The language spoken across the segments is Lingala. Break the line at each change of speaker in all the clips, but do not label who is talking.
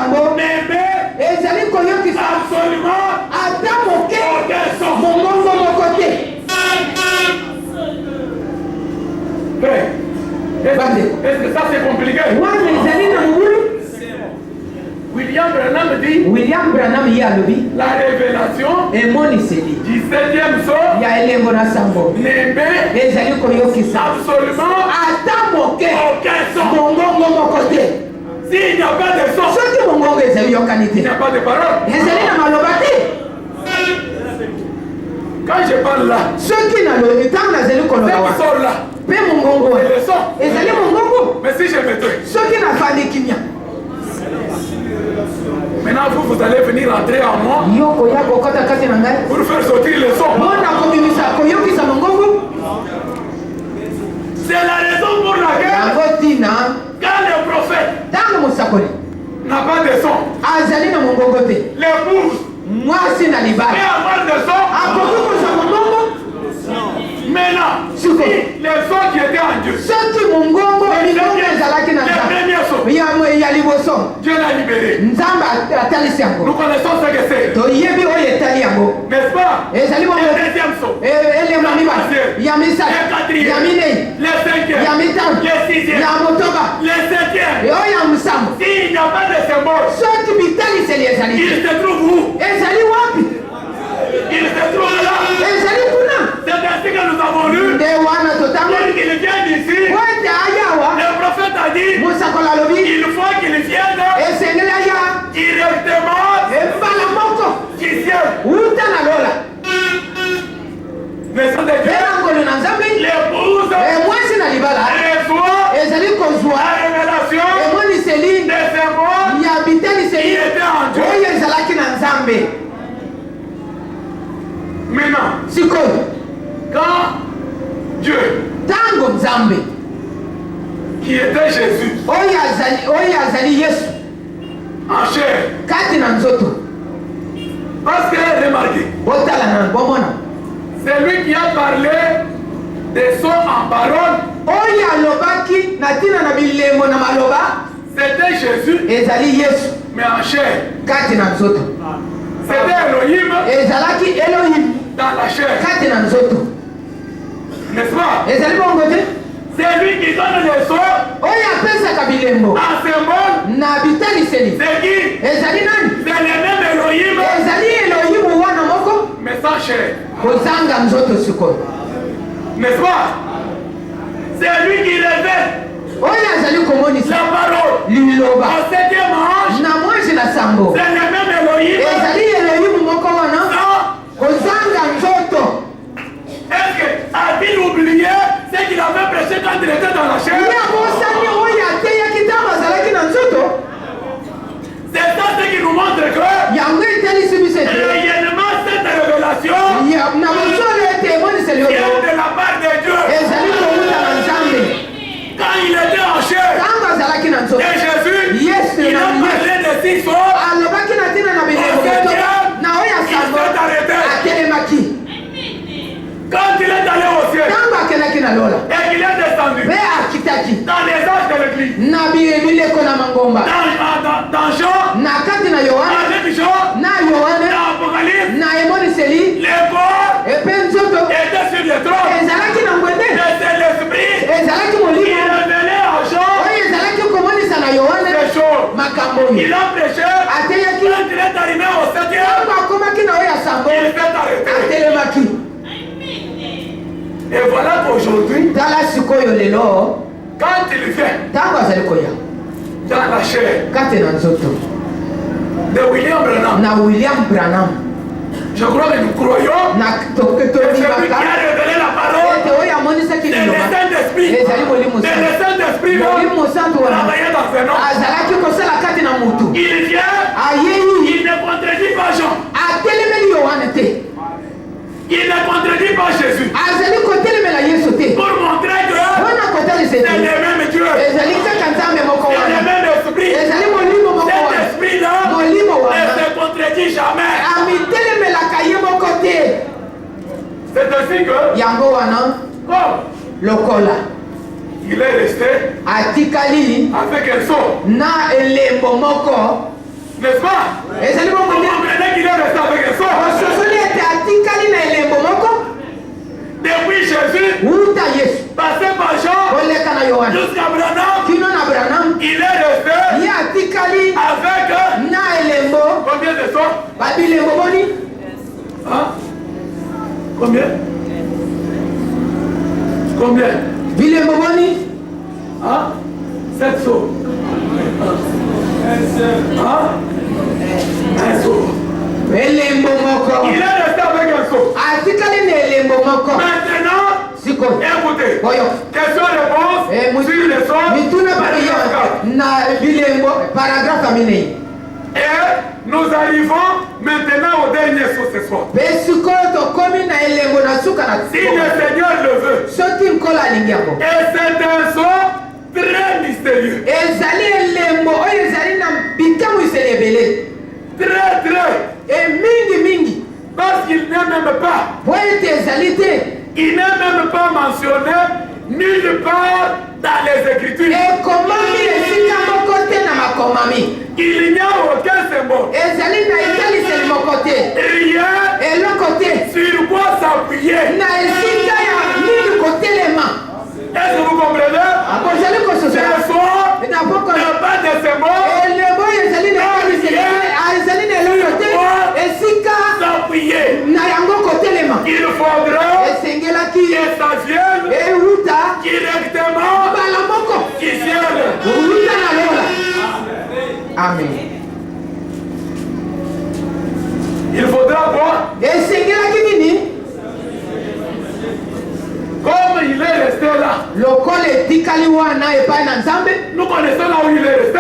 sambo ezali koyokisa ata moke mongongo moko te.
Est-ce que ça c'est compliqué?
Wana ezali na mulu.
William Branham dit
William Branham yalobi
la révélation
emoniseli
du 7e saut
ya elengo na sambo
nembe
ezali koyokisa
absolument
ata moke
aucun son.
mongongo moko te.
S'il n'y a pas de son,
Soki mongongo ezali yokani
il n'y
te
a pas de parole.
ezali na maloba te.
Quand je parle là,
Soki nalobi ntango nazali
ce
koloba
qui
wa
sort là,
mpe mongongo
c'est le son.
ezali mongongo.
Mais si je me tais,
Soki nafandi kimia
maintenant vous allez venir entrer en moi
yo koya kokota kati na ngai
pour faire sortir le son.
mpona kobimisa koyokisa mongongo.
C'est la raison pour laquelle
yango ntina
quand le prophète
ntango mosakoli
n'a pas de son,
azali na mongongo te
l'épouse
mwasi na
est
libala
en manque de son.
akoki kozwa mongongo.
Maintenant, si
Siko.
les sons qui étaient en Dieu,
soki mongongo milongo ezalaki na
les
nzambe
premiers sons,
ya liboso
Dieu l'a libéré.
nzambe atalisi
Nous
yango
connaissons ce que c'est,
toyebi oyo etali yango
n'est-ce pas?
ezali
Le
bongo
deuxième son,
elema mibale ya
le
misato ya
quatrième,
minei
le cinquième,
ya mitano
le sixième,
ya motoba
le septième.
oyo ya mosambo.
S'il n'y a pas de symbole,
soki bitaliseli ezali
il
te
se trouve où?
ezali wapi?
Il se trouve là.
ezali kuna
C'est ainsi que nous avons lu.
nde wana totangoli
Il vient d'ici.
po ete ayawa
Le prophète a dit
mosakolo alobi
il faut qu'il vienne
esengeli aya
directement
ebala moko
du ciel.
uta na lola
Mais sans de Dieu,
elangolo na nzambe
l'épouse
mwasi na libala
reçoit
ezali kozwa
la révélation
emoniseli
des symboles
ya
qui
bitaliseli
étaient en Dieu.
oyo ezalaki na nzambe.
Maintenant,
sikoyo
quand Dieu,
ntango nzambe
qui était Jésus,
oyo azali yesu
en chair,
kati na nzoto
parce que remarquez,
botala na bomona
c'est lui qui a parlé des sons en parole.
oyo alobaki na ntina na bilembo na maloba
C'était Jésus,
ezali yesu
mais en chair.
kati na nzoto.
C'était Elohim
ezalaki elohim
dans la chair,
kati na nzoto.
n'est-ce pas?
ezali bongo te
C'est lui qui donne les sons
oyo apesaka bilembo
en symbole.
na bitaliseli
C'est qui?
ezali nani?
C'est le même Elohim,
ezali elohimu wana moko
mais sans chair,
kozanga nzoto sikoyo.
n'est-ce pas? C'est lui qui révèle
oyo azali komonisa
la parole
liloba
au septième ange.
na mwezi na sambo
C'est le même Elohim.
ezali elohimu moko wana
Non.
kozanga nzoto.
Est-ce que a-t-il oublié ce qu'il avait prêché quand il était dans la chair?
ye abosani oyo ateyaki ntango azalaki na nzoto.
C'est ça ce qui nous montre que
yango etalisi biso ete
réellement cette révélation
na mosolo ete emoniseli
vient
oyo
de la part de Dieu.
ezali kowuta na nzambe
Quand il était en chair
ntango azalaki na
de
nzoto.
Jésus,
Yesu
il a
na
parlé de six sons.
alobaki na ntina na bilembo motoba na oyo
Il
asambo
s'est arrêté.
atelemaki
Quand il est allé au ciel
ntango akendaki na lola
et qu'il est descendu
mpe akitaki
dans les âges de l'église,
na bileko na mangomba
dans Jean,
na kati na yohane
avec Jean,
na yohane
dans Apocalypse,
na emoniseli
les corps
epe nzoto
étaient sur le trône.
ezalaki na ngwende
Et c'est l'esprit
ezalaki
qui
molimo
révélait à Jean
oyo ezalaki komonisa na yohane
ces choses.
makambo oyo
Il a prêché.
ateyaki
Quand il est arrivé au septième,
ntango akomaki na oyo asambo
il s'est arrêté.
atelemaki.
Et voilà qu'aujourd'hui,
tala sikoyo lelo
quand il vient
ntango azali koya
dans la chair
kati na nzoto
de William Branham,
na William Branham
je crois que nous croyons
na
que celui qui
tolibaka
a révélé la parole,
ete oyo amonisaki
c'est le
liloba
Saint-Esprit.
ezali molimo
C'est le
santu
Saint-Esprit
molimo santu wana
travaillait dans un homme.
azalaki kosala kati na mutu
Il vient,
ayei
il ne contredit pas Jean.
atelemeli yohane te
Il ne contredit pas Jésus.
azali kotelemela yesu te
Pour montrer que
mpona kotalisa
c'est
ete
le même Dieu.
ezali kaka nzambe moko
C'est le
wana
même esprit.
ezali molimo moko
Cet
wana
esprit-là
molimo
ne
wana
se contredit jamais.
amitelemelaka ye moko te.
C'est ainsi que,
yango wana
comme
lokola
il est resté
atikali
avec un son,
na elembo moko
N'est-ce pas? Vous comprenez qu'il est resté avec un sort. Depuis Jésus, passé par Jean, jusqu'à Branham, il est resté avec combien de sorts? Hein? Combien? Combien? Hein? 7 sauts. Hein? Un saut. Il est resté avec un saut. Maintenant, écoutez. Question-réponse sur les sauts. Et nous arrivons maintenant au dernier saut ce soir. Si le Seigneur le veut. Et c'est un saut très mystérieux. Très. Parce qu'il n'est même pas. Il n'est même pas mentionné nulle part dans les Écritures. Il n'y a aucun symbole. Rien sur quoi s'appuyer. Est-ce que vous comprenez? Ce soir, il n'y a pas de symbole. Il faudra que ça vienne directement du ciel.
Amen.
Il faudra voir. Comme il est resté là. Nous connaissons là où il est resté.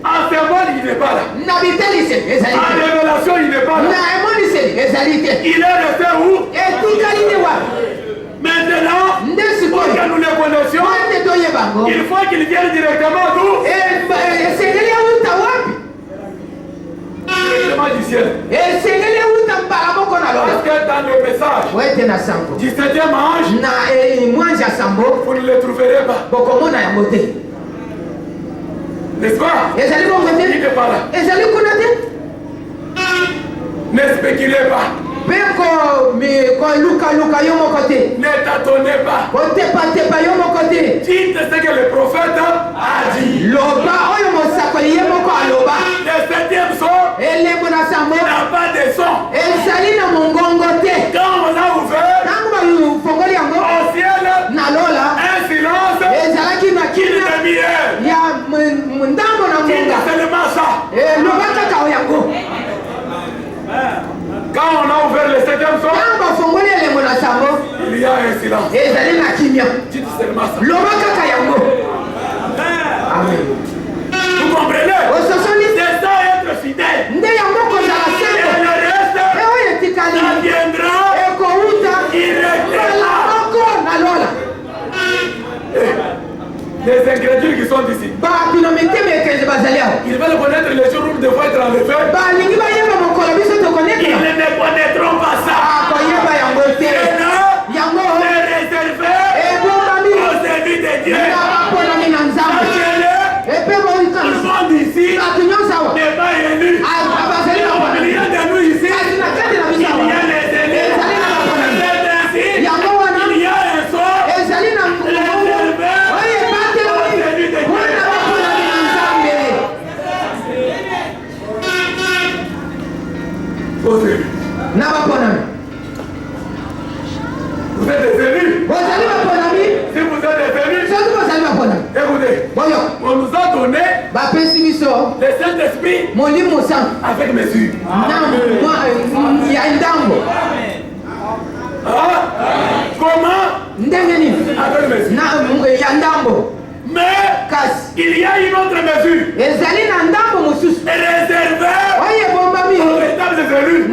En symbole, il n'est pas là. En révélation, il n'est pas là. Il est resté où? Maintenant, pour que nous le connaissions, il faut qu'il vienne directement d'où? Directement du ciel. Parce que dans le message du 7e ange, vous ne le trouverez pas. N'est-ce pas? Il n'est pas là. Ne spéculez pas. Ne tâtonnez pas. Dites ce que le prophète a dit. Le 7e son, il n'a pas de son. Quand on a ouvert au ciel, un silence qui ne mirait. C'est seulement ça. Quand on a ouvert le 7e son, il y a un silence. Dites seulement ça.
Amen.
Vous comprenez? C'est ça être fidèle. Et le reste, ça viendra directement. Les ingrédients qui sont ici, ils veulent connaître les jours où ils devront être enlevés. Ils ne connaîtront pas ça. C'est réservé aux élus de Dieu. Tout le monde ici n'est pas élu. Il y a de nous ici. Il y a les élus. C'est ainsi. Il y a un sort réservé aux élus de Dieu. Aux élus. Vous êtes des élus. Si vous êtes des élus, écoutez, on nous a donné le Saint-Esprit avec mesure. Comment? Avec mesure. Mais il y a une autre mesure réservée aux véritables élus.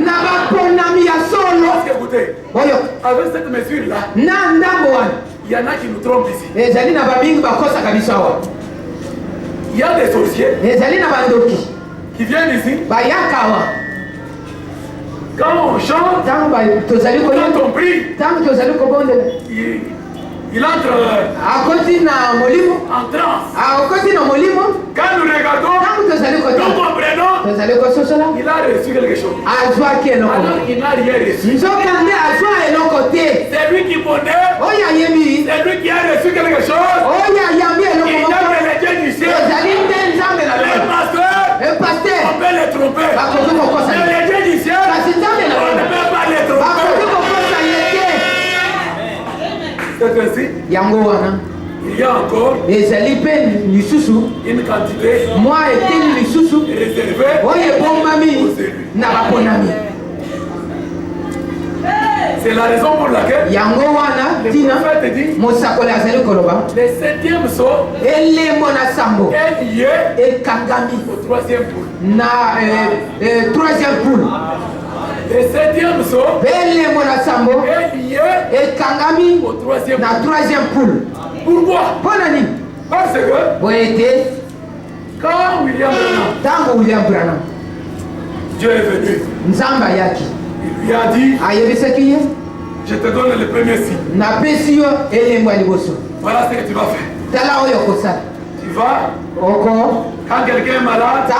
Parce que écoutez, avec cette mesure-là, il y en a qui nous trompent ici. Il y a des sorciers qui viennent ici. Quand on chante, quand on prie, il entre en transe. Quand nous regardons, il a reçu quelque chose. Alors il n'a rien reçu. C'est lui qui connaît. C'est lui qui a reçu quelque chose. Il y a que les dieux du ciel. Les pasteurs, on peut les tromper. Mais les dieux du ciel, on ne peut pas les tromper. C'est ainsi. Il y a encore une quantité réservée aux élus. C'est la raison pour laquelle le prophète dit le 7e saut est lié au 3e poule. Le 7e saut est lié au 3e poule. Pourquoi? Parce que quand William Branham, Dieu est venu, il lui a dit, je te donne le premier signe. Voilà ce que tu vas faire. Tu vas, quand quelqu'un est malade,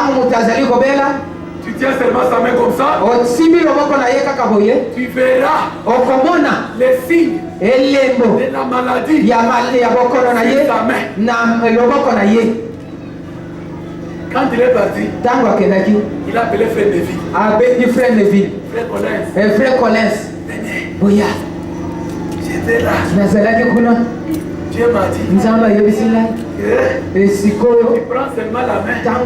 tu tiens seulement sa main comme ça, tu verras les signes de la maladie sur sa main. Quand il est parti, il a appelé Frère Neville. Frère Collins. J'étais là. Dieu m'a dit. Tu prends seulement la main. Quand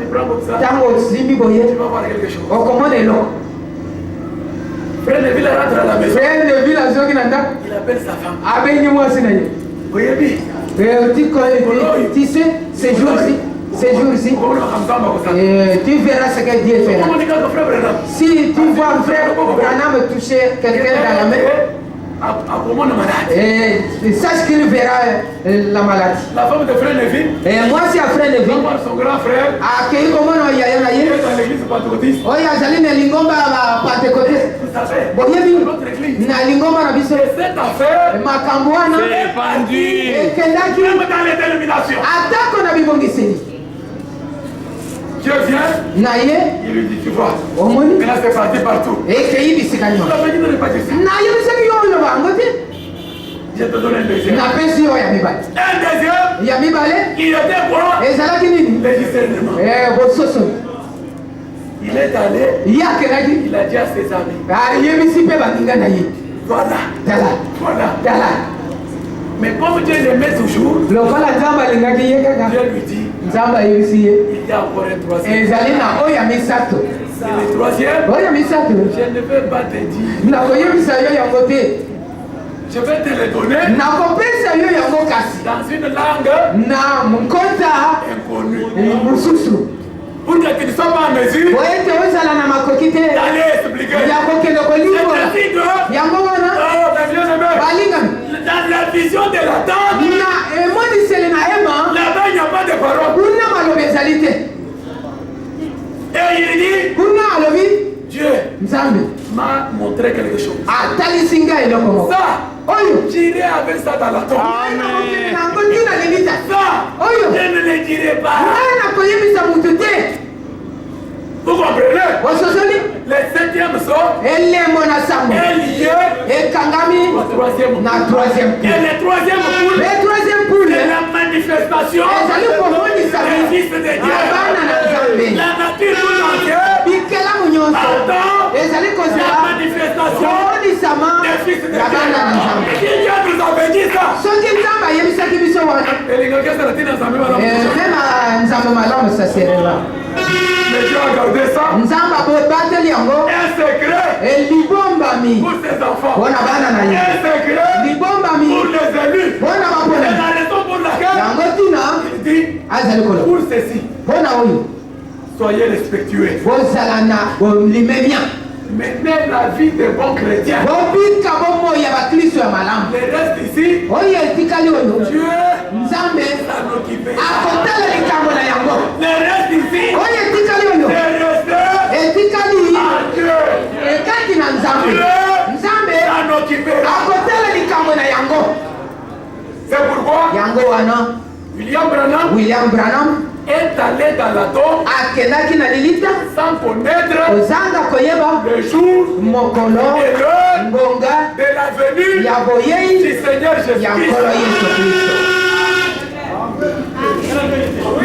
tu prends comme ça, tu vas voir quelque chose. Frère Neville rentre à la maison. Il appelle sa femme. Voyez bien.
Tu sais, ces jours-ci, tu verras ce que Dieu fera. Si tu vois frère Branham toucher quelqu'un dans la main, sache qu'il verra la maladie.
La femme de frère Neville,
et moi si à frère Neville,
son grand frère,
qui comment on y a
dans l'église pentecôtiste.
Oh ya jali na lingomba pentecôtiste.
Vous savez,
notre église na lingomba na biso.
Cette affaire,
makambwana
c'est pendu.
Kendaki
Même dans les dénominations.
Atako na bibongiseni.
Dieu vient, il lui dit, tu vois, mais là c'est parti partout. Tu l'as dit de ne pas dire ça. Je te donne un deuxième. Un deuxième, il était quoi? Le discernement. Il est allé, il a dit à ses amis, voilà. Mais comme Dieu l'aimait toujours, Dieu lui dit, il y a encore un troisième. C'est le troisième. Je ne peux pas te dire. Je vais te le donner dans une langue inconnue. Pour que tu ne sois pas en mesure d'aller expliquer. Dans la vision de la table, là-bas il n'y a pas de parole. Et il dit, Dieu m'a montré quelque chose. Ça, j'irai avec ça dans la tombe. Ça, je ne le dirai pas. Vous comprenez? Le 7e sort est lié au 3e poule. Et le 3e poule, c'est la manifestation des fils de Dieu. La nature tout entière attend la manifestation des fils de Dieu. Qui Dieu nous avait dit ça? Mais Dieu a gardé ça. Un secret pour ses enfants. Un secret pour les élus. C'est la raison pour laquelle il dit pour ceci, soyez respectueux. Menez la vie des bons chrétiens. Le reste ici, Dieu s'en occupera. Le reste ici, c'est pourquoi
William Branham
est allé dans la tombe
akendaki na lilita
sans connaître
ozanga koyeba
le jour
mokolo
et l'heure
ngonga
de la venue
ya boyei
du Seigneur
ya
Jésus-Christ.
nkolo yesu kristo.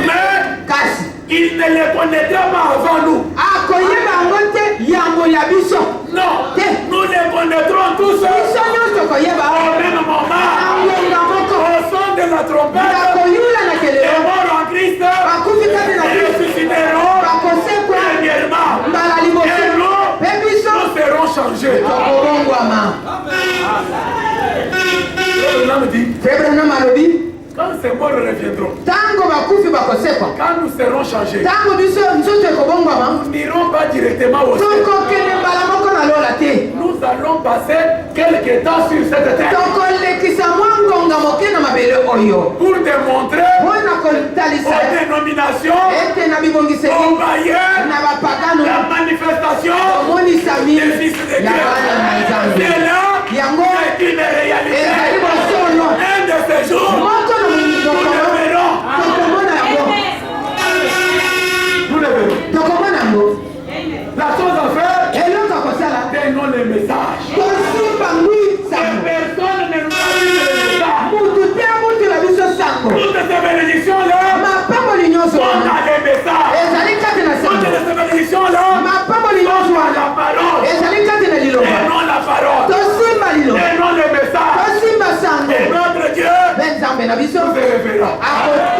Mais
kasi
il ne les connaîtra pas avant nous.
akoyeba yango te yambo ya biso
Non,
te
nous les connaîtrons tous
biso nyonso koyeba
au même moment.
ngonga moko
Au son de la trompette,
bakoyula na
les
kelelo
morts en Christ
bakufi kati na kristo
ressusciteront
bakosekwa
premièrement.
mbala liboso
Et nous,
mpe biso
nous serons changés.
tokobongwama.
Le Lamb dit,
Abraham alobi
quand ces morts reviendront,
tango bakufi bakosekwa
quand nous serons changés,
tango biso nzoto ekobongwama
nous n'irons pas directement au ciel.
tokokende mbala moko na lola te
Nous allons passer quelque temps sur cette terre
tokolekisa mwa ngonga moke na mabele oyo
pour démontrer
mpona kotalisa
aux dénominations,
ete na bibongiseli
aux païens,
na bapagano
la manifestation
omonisami
des fils de Dieu.
ya bana na nzambe
C'est là,
yango
c'est une réalité.
ezali bosono
Un de ces jours,
moko na
nous le
mokolo
verrons.
tokomona yango
Nous le verrons.
tokomona yango
La chose à faire,
eloko akosala
donnons le message.
kosimba ngwi
Et
sango
personne ne nous a dit le message.
mutu te amutela biso sango
Toutes ces bénédictions-là
mapamboli nyonso
sont
wana
dans les messages.
ezali kati na
Toutes
sango
ces bénédictions-là
mapamboli
sont
nyonso
dans
wana
la parole.
ezali kati na
Et
liloba
non la parole.
tosimba liloba
Et non le message.
tosimba sango
Et notre Dieu
mpe nzambe na biso
nous se révérera.
akoti